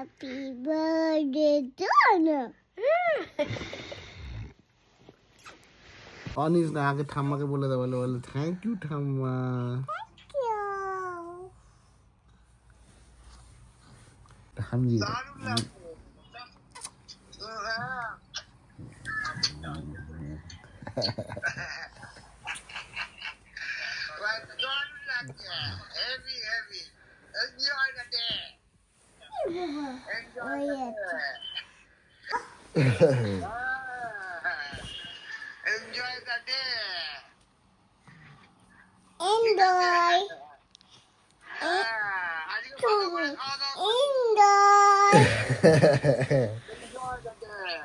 Happy birthday, Donna. Anis না আগে ঠাম্মাকে বলে দাও, বলে বলে থ্যাংক ইউ ঠাম্মা। হামজি Enjoy the day.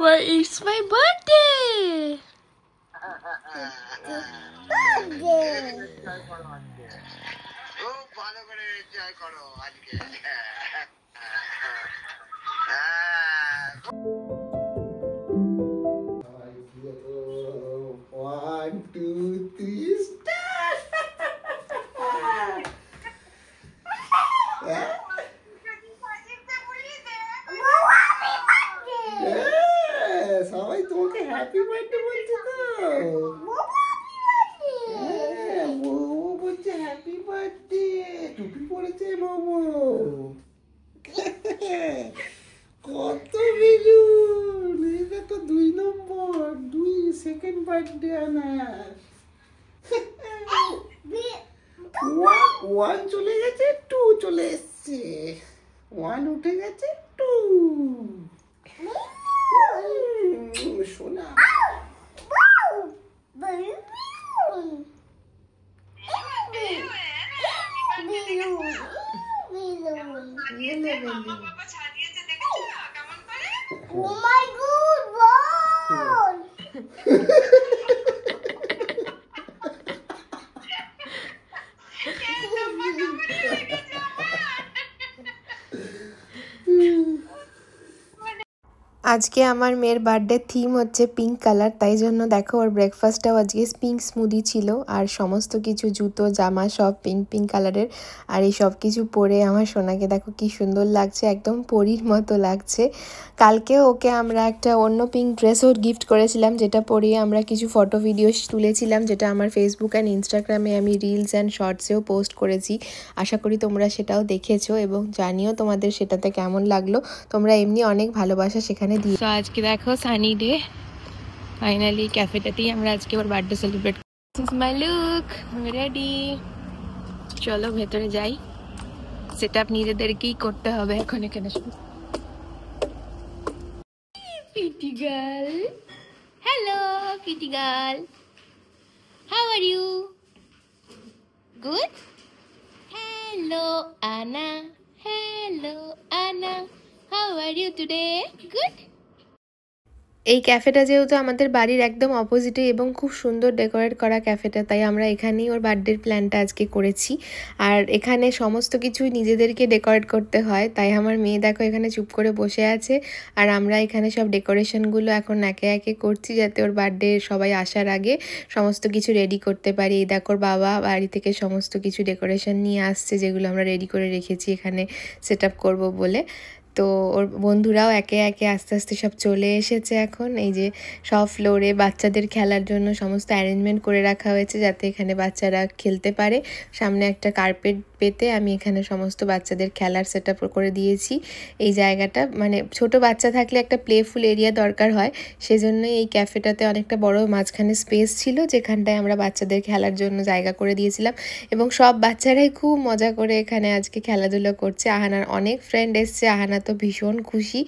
Well, it's my birthday. খুব ভালো করে এনজয় করো আজকে। One, two, three, start! সবাই তোমাকে হ্যাপি বার্থডে বলছে তো। মোমো বলছে হ্যাপি বার্থডে, টুপি পরেছে মোমো। কত বেলুন, এটা তো 2 নম্বর, 2 সেকেন্ড বার্থডে আনার। 1 চলে গেছে, 2 চলে এসছে। 1 উঠে গেছে, 2 সোনা। Oh my God, wow! আজকে আমার মেয়ের বার্থডে থিম হচ্ছে পিঙ্ক কালার, তাই জন্য দেখো ওর ব্রেকফাস্টটাও আজকে পিঙ্ক স্মুদি ছিল, আর সমস্ত কিছু জুতো জামা সব পিঙ্ক পিঙ্ক কালারের। আর এই সব কিছু পরে আমার সোনাকে দেখো কি সুন্দর লাগছে, একদম পরীর মতো লাগছে। কালকে ওকে আমরা একটা অন্য পিঙ্ক ড্রেসও গিফট করেছিলাম, যেটা পরিয়ে আমরা কিছু ফটো ভিডিও তুলেছিলাম, যেটা আমার ফেসবুক অ্যান্ড ইনস্টাগ্রামে আমি রিলস অ্যান্ড শর্টসেও পোস্ট করেছি। আশা করি তোমরা সেটাও দেখেছো এবং জানিও তোমাদের সেটাতে কেমন লাগলো। তোমরা এমনি অনেক ভালোবাসা সেখানে দিই। তো আজকে দেখো সানি ডে, ফাইনালি ক্যাফেটাতেই আমরা আজকে ওর birthday celebrate. This is my look, ready. চলো ভেতরে যাই, সেট আপ নিজেদেরকেই করতে হবে এখন এখানে। Pretty girl, hello pretty girl, how are you? Good. Hello Anna, hello Anna, how are you today? Good. এই ক্যাফেটা যেহেতু আমাদের বাড়ির একদম অপোজিটে এবং খুব সুন্দর ডেকোরেট করা ক্যাফেটা, তাই আমরা এখানেই ওর বার্থডের প্ল্যানটা আজকে করেছি। আর এখানে সমস্ত কিছুই নিজেদেরকে ডেকোরেট করতে হয়, তাই আমার মেয়ে দেখো এখানে চুপ করে বসে আছে, আর আমরা এখানে সব ডেকোরেশনগুলো এখন একে একে করছি, যাতে ওর বার্থডে সবাই আসার আগে সমস্ত কিছু রেডি করতে পারি। এই দেখো বাবা বাড়ি থেকে সমস্ত কিছু ডেকোরেশন নিয়ে আসছে, যেগুলো আমরা রেডি করে রেখেছি এখানে সেট আপ করবো বলে। তো ওর বন্ধুরাও একে একে আস্তে আস্তে সব চলে এসেছে এখন। এই যে সব ফ্লোরে বাচ্চাদের খেলার জন্য সমস্ত অ্যারেঞ্জমেন্ট করে রাখা হয়েছে, যাতে এখানে বাচ্চারা খেলতে পারে। সামনে একটা কার্পেট পেতে আমি এখানে সমস্ত বাচ্চাদের খেলার সেট আপ করে দিয়েছি। এই জায়গাটা মানে ছোট বাচ্চা থাকলে একটা প্লেফুল এরিয়া দরকার হয়, সেজন্যই এই ক্যাফেটাতে অনেকটা বড় মাঝখানে স্পেস ছিল, যেখানটায় আমরা বাচ্চাদের খেলার জন্য জায়গা করে দিয়েছিলাম। এবং সব বাচ্চারাই খুব মজা করে এখানে আজকে খেলাধুলো করছে। আহানার অনেক ফ্রেন্ড এসছে, আহানা তো ভীষণ খুশি।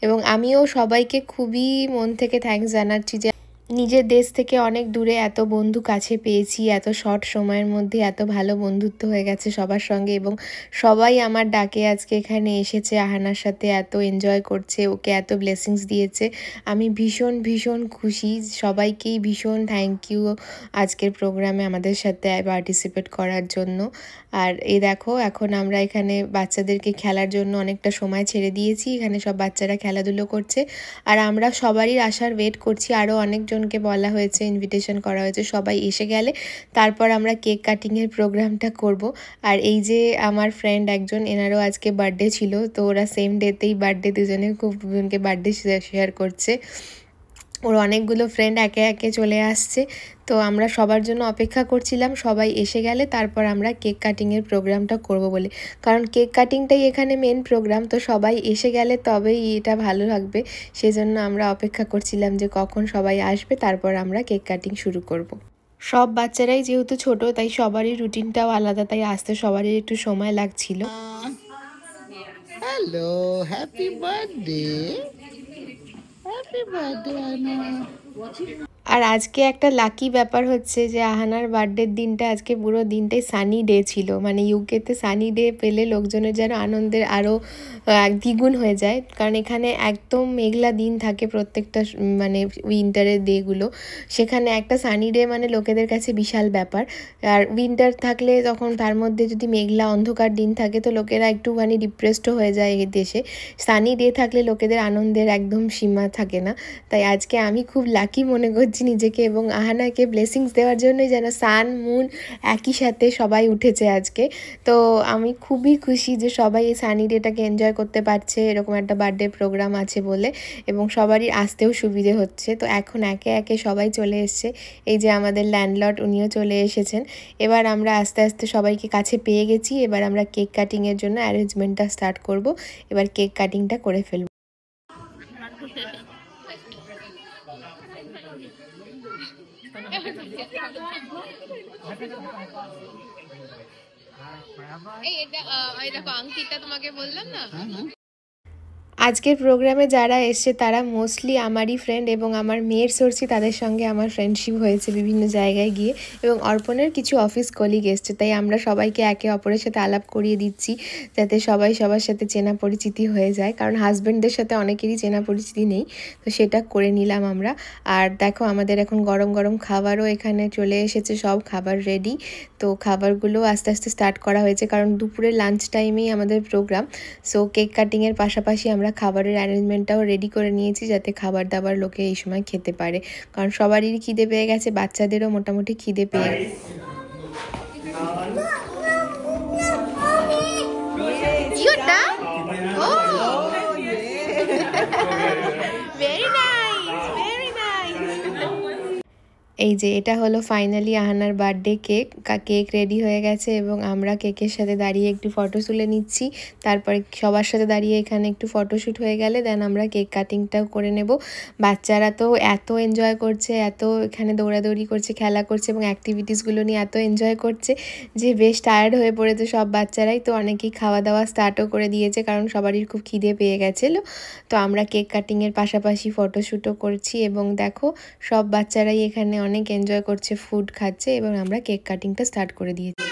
এবং আমিও সবাইকে খুবই মন থেকে থ্যাঙ্কস জানাচ্ছি যে নিজের দেশ থেকে অনেক দূরে এত বন্ধু কাছে পেয়েছি, এত শর্ট সময়ের মধ্যে এত ভালো বন্ধুত্ব হয়ে গেছে সবার সঙ্গে। এবং সবাই আমার ডাকে আজকে এখানে এসেছে, আহানার সাথে এত এনজয় করছে, ওকে এত ব্লেসিংস দিয়েছে। আমি ভীষণ ভীষণ খুশি, সবাইকেই ভীষণ থ্যাংক ইউ আজকের প্রোগ্রামে আমাদের সাথে পার্টিসিপেট করার জন্য। আর এই দেখো এখন আমরা এখানে বাচ্চাদেরকে খেলার জন্য অনেকটা সময় ছেড়ে দিয়েছি, এখানে সব বাচ্চারা খেলাধুলো করছে। আর আমরা সবারই আসার ওয়েট করছি, আরও অনেকজন জনকে বলা হয়েছে, ইনভিটেশন করা হয়েছে, সবাই এসে গেলে তারপর আমরা কেক কাটিংয়ের প্রোগ্রামটা করব। আর এই যে আমার ফ্রেন্ড একজন, এনারও আজকে বার্থডে ছিল, তো ওরা সেম ডেতেই বার্থডে, দুজনে খুব দুজনকে বার্থডে শেয়ার করছে। ওর অনেকগুলো ফ্রেন্ড একে একে চলে আসছে, তো আমরা সবার জন্য অপেক্ষা করছিলাম সবাই এসে গেলে তারপর আমরা কেক কাটিংয়ের প্রোগ্রামটা করব বলে, কারণ কেক কাটিংটাই এখানে মেন প্রোগ্রাম, তো সবাই এসে গেলে তবেই এটা ভালো লাগবে। সেজন্য আমরা অপেক্ষা করছিলাম যে কখন সবাই আসবে, তারপর আমরা কেক কাটিং শুরু করব। সব বাচ্চারাই যেহেতু ছোট, তাই সবারই রুটিনটাও আলাদা, তাই আসতে সবারই একটু সময় লাগছিল। Hello, happy birthday, happy birthday আনা। আর আজকে একটা লাকি ব্যাপার হচ্ছে যে আহানার বার্থডের দিনটা আজকে পুরো দিনটাই সানি ডে ছিল, মানে ইউকেতে সানি ডে পেলে লোকজনের যেন আনন্দের আরও দ্বিগুণ হয়ে যায়, কারণ এখানে একদম মেঘলা দিন থাকে প্রত্যেকটা মানে উইন্টারের ডেগুলো, সেখানে একটা সানি ডে মানে লোকেদের কাছে বিশাল ব্যাপার। আর উইন্টার থাকলে তখন তার মধ্যে যদি মেঘলা অন্ধকার দিন থাকে তো লোকেরা একটুখানি ডিপ্রেসডও হয়ে যায় এই দেশে। সানি ডে থাকলে লোকেদের আনন্দের একদম সীমা থাকে না, তাই আজকে আমি খুব লাকি মনে করছি নিজেকে, এবং আহানাকে ব্লেসিংস দেওয়ার জন্যই যেন সান মুন একই সাথে সবাই উঠেছে আজকে। তো আমি খুবই খুশি যে সবাই এই সানি ডেটাকে এনজয় করতে পারছে, এরকম একটা বার্থডে প্রোগ্রাম আছে বলে, এবং সবারই আসতেও সুবিধে হচ্ছে। তো এখন একে একে সবাই চলে এসছে, এই যে আমাদের ল্যান্ডলর্ড উনিও চলে এসেছেন। এবার আমরা আস্তে আস্তে সবাইকে কাছে পেয়ে গেছি, এবার আমরা কেক কাটিংয়ের জন্য অ্যারেঞ্জমেন্টটা স্টার্ট করব। এবার কেক কাটিংটা করে ফেলব। এই দেখো আংটিটা তোমাকে বললাম না। আজকের প্রোগ্রামে যারা এসছে তারা মোস্টলি আমারই ফ্রেন্ড, এবং আমার মেয়ের সোর্সি তাদের সঙ্গে আমার ফ্রেন্ডশিপ হয়েছে বিভিন্ন জায়গায় গিয়ে, এবং অর্পণের কিছু অফিস কলিগ এসছে, তাই আমরা সবাইকে একে অপরের সাথে আলাপ করিয়ে দিচ্ছি যাতে সবাই সবার সাথে চেনা পরিচিতি হয়ে যায়, কারণ হাজব্যান্ডদের সাথে অনেকেরই চেনা পরিচিতি নেই, তো সেটা করে নিলাম আমরা। আর দেখো আমাদের এখন গরম গরম খাবারও এখানে চলে এসেছে, সব খাবার রেডি, তো খাবারগুলো আস্তে আস্তে স্টার্ট করা হয়েছে, কারণ দুপুরে লাঞ্চ টাইমেই আমাদের প্রোগ্রাম। সো কেক কাটিংয়ের পাশাপাশি আমরা খাবারের অ্যারেঞ্জমেন্টটাও রেডি করে নিয়েছি যাতে খাবার দাবার লোকে এই সময় খেতে পারে, কারণ সবারই খিদে পেয়ে গেছে, বাচ্চাদেরও মোটামুটি খিদে পেয়ে গেছে। এই যে এটা হলো ফাইনালি আহানার বার্থডে কেক। কেক রেডি হয়ে গেছে এবং আমরা কেকের সাথে দাঁড়িয়ে একটু ফটো তুলে নিচ্ছি, তারপরে সবার সাথে দাঁড়িয়ে এখানে একটু ফটোশ্যুট হয়ে গেলে দেন আমরা কেক কাটিংটাও করে নেব। বাচ্চারা তো এত এনজয় করছে, এত এখানে দৌড়াদৌড়ি করছে, খেলা করছে এবং অ্যাক্টিভিটিসগুলো নিয়ে এত এনজয় করছে যে বেশ টায়ার্ড হয়ে পড়েছে সব বাচ্চারাই। তো অনেকেই খাওয়া দাওয়া স্টার্টও করে দিয়েছে কারণ সবারই খুব খিদে পেয়ে গেছিলো। তো আমরা কেক কাটিংয়ের পাশাপাশি ফটোশ্যুটও করছি এবং দেখো সব বাচ্চারাই এখানে অনেক এনজয় করছে, ফুড খাচ্ছে এবং আমরা কেক কাটিংটা স্টার্ট করে দিয়েছি।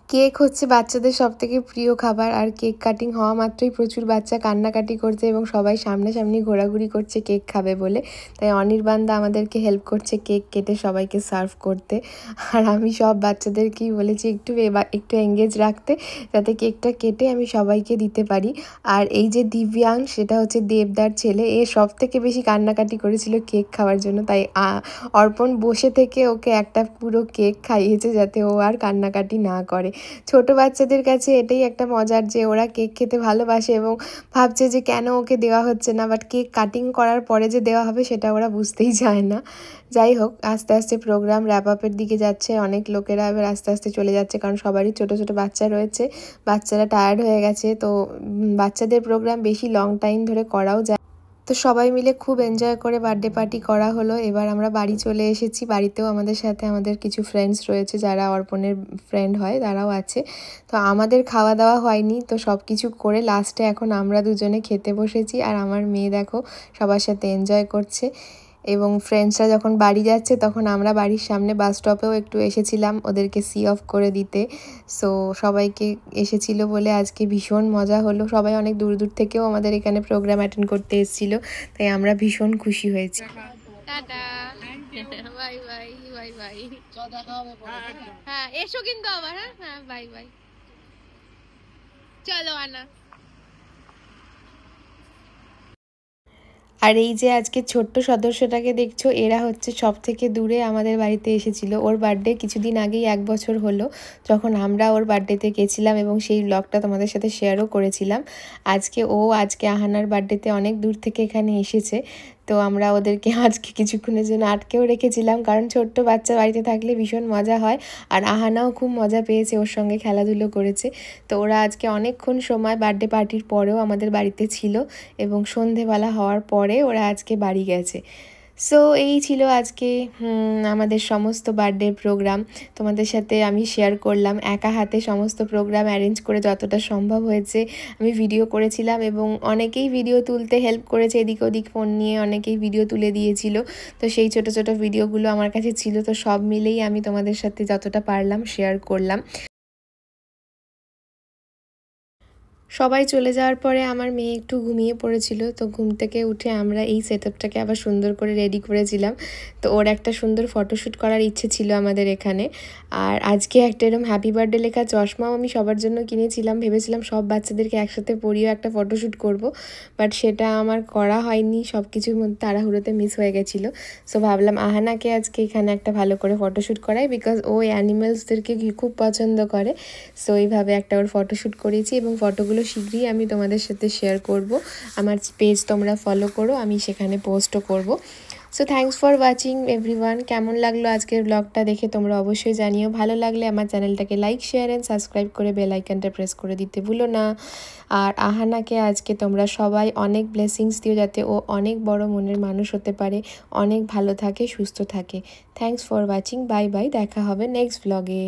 কেক হচ্ছে বাচ্চাদের সবথেকে প্রিয় খাবার, আর কেক কাটিং হওয়া মাত্রই প্রচুর বাচ্চা কান্নাকাটি করছে এবং সবাই সামনাসামনি ঘোরাঘুরি করছে কেক খাবে বলে। তাই অনির্বাণদা আমাদেরকে হেল্প করছে কেক কেটে সবাইকে সার্ভ করতে। আর আমি সব বাচ্চাদেরকেই বলেছি একটু এঙ্গেজ রাখতে যাতে কেকটা কেটে আমি সবাইকে দিতে পারি। আর এই যে দিব্যাংশ, সেটা হচ্ছে দেবদার ছেলে, এ সব থেকে বেশি কান্নাকাটি করেছিল কেক খাওয়ার জন্য, তাই অর্পণ বসে থেকে ওকে একটা পুরো কেক খাইয়েছে যাতে ও আর কান্নাকাটি না করে। ছোট বাচ্চাদের কাছে এটাই একটা মজার যে ওরা কেক খেতে ভালোবাসে এবং ভাবছে যে কেন ওকে দেওয়া হচ্ছে না, বাট কেক কাটিং করার পরে যে দেওয়া হবে সেটা ওরা বুঝতেই চায় না। যাই হোক, আস্তে আস্তে প্রোগ্রাম র্যাপ আপের দিকে যাচ্ছে, অনেক লোকেরা এবার আস্তে আস্তে চলে যাচ্ছে কারণ সবারই ছোট ছোট বাচ্চা রয়েছে, বাচ্চারা টায়ার্ড হয়ে গেছে। তো বাচ্চাদের প্রোগ্রাম বেশি লং টাইম ধরে করাও যায়। তো সবাই মিলে খুব এনজয় করে বার্থডে পার্টি করা হলো। এবার আমরা বাড়ি চলে এসেছি। বাড়িতেও আমাদের সাথে আমাদের কিছু ফ্রেন্ডস রয়েছে যারা অর্পণের ফ্রেন্ড হয়, তারাও আছে। তো আমাদের খাওয়া দাওয়া হয়নি, তো সব কিছু করে লাস্টে এখন আমরা দুজনে খেতে বসেছি। আর আমার মেয়ে দেখো সবার সাথে এনজয় করছে। এবং ফ্রেন্ডসরা যখন বাড়ি যাচ্ছে তখন আমরা বাড়ির সামনে বাস স্টপেও একটু এসেছিলাম ওদেরকে সি অফ করে দিতে। সো সবাইকে এসেছিল বলে আজকে ভীষণ মজা হলো। সবাই অনেক দূর দূর থেকেও আমাদের এখানে প্রোগ্রাম অ্যাটেন্ড করতে এসেছিলো, তাই আমরা ভীষণ খুশি হয়েছি। Tata, bye bye, bye bye, হ্যাঁ এসো কিন্তু আবার, হ্যাঁ হ্যাঁ, বাই বাই, চলো আনা। আর এই যে আজকে ছোট্ট সদস্যটাকে দেখছো, এরা হচ্ছে সব থেকে দূরে আমাদের বাড়িতে এসেছিল। ওর বার্থডে কিছুদিন আগেই 1 বছর হলো যখন আমরা ওর বার্থডেতে গেছিলাম এবং সেই ব্লগটা তোমাদের সাথে শেয়ারও করেছিলাম। আজকে আহানার বার্থডেতে অনেক দূর থেকে এখানে এসেছে। তো আমরা ওদেরকে আজকে কিছুক্ষণের জন্য আটকেও রেখেছিলাম, কারণ ছোট্ট বাচ্চা বাড়িতে থাকলে ভীষণ মজা হয়। আর আহানাও খুব মজা পেয়েছে, ওর সঙ্গে খেলাধুলো করেছে। তো ওরা আজকে অনেকক্ষণ সময় বার্থডে পার্টির পরেও আমাদের বাড়িতে ছিল এবং সন্ধেবেলা হওয়ার পরে ওরা আজকে বাড়ি গেছে। সো এই ছিল আজকে আমাদের সমস্ত বার্থডে প্রোগ্রাম। তোমাদের সাথে আমি শেয়ার করলাম, একা হাতে সমস্ত প্রোগ্রাম অ্যারেঞ্জ করে যতটা সম্ভব হয়েছে আমি ভিডিও করেছিলাম এবং অনেকেই ভিডিও তুলতে হেল্প করেছে, এদিক ওদিক ফোন নিয়ে অনেকেই ভিডিও তুলে দিয়েছিল। তো সেই ছোট ছোট ভিডিওগুলো আমার কাছে ছিল, তো সব মিলেই আমি তোমাদের সাথে যতটা পারলাম শেয়ার করলাম। সবাই চলে যাওয়ার পরে আমার মেয়ে একটু ঘুমিয়ে পড়েছিল, তো ঘুম থেকে উঠে আমরা এই সেটআপটাকে আবার সুন্দর করে রেডি করেছিলাম। তো ওর একটা সুন্দর ফটোশ্যুট করার ইচ্ছে ছিল আমাদের এখানে। আর আজকে একটা এরকম হ্যাপি বার্থডে লেখা চশমাও আমি সবার জন্য কিনেছিলাম, ভেবেছিলাম সব বাচ্চাদেরকে একসাথে পরিয়েও একটা ফটোশ্যুট করব, বাট সেটা আমার করা হয়নি, সব কিছুর মধ্যে তাড়াহুড়োতে মিস হয়ে গেছিলো। সো ভাবলাম আহানাকে আজকে এখানে একটা ভালো করে ফটোশ্যুট করাই, বিকজ ও অ্যানিমেলসদেরকে খুব পছন্দ করে। সো এইভাবে একটা ওর ফটোশ্যুট করেছি এবং ফটোগুলো শীঘ্রই আমি তোমাদের সাথে শেয়ার করব। আমার পেজ তোমরা ফলো করো, আমি সেখানে পোস্টও করব। So thanks for watching everyone. কেমন লাগলো আজকের ব্লগটা দেখে তোমরা অবশ্যই জানিও। ভালো লাগলে আমার চ্যানেলটাকে লাইক, শেয়ার অ্যান্ড সাবস্ক্রাইব করে বেল আইকনটা প্রেস করে দিতে ভুলো না। আর আহানাকে আজকে তোমরা সবাই অনেক ব্লেসিংস দিও, যাতে ও অনেক বড় মনের মানুষ হতে পারে, অনেক ভালো থাকে, সুস্থ থাকে। Thanks for watching, bye bye, দেখা হবে নেক্সট ব্লগে।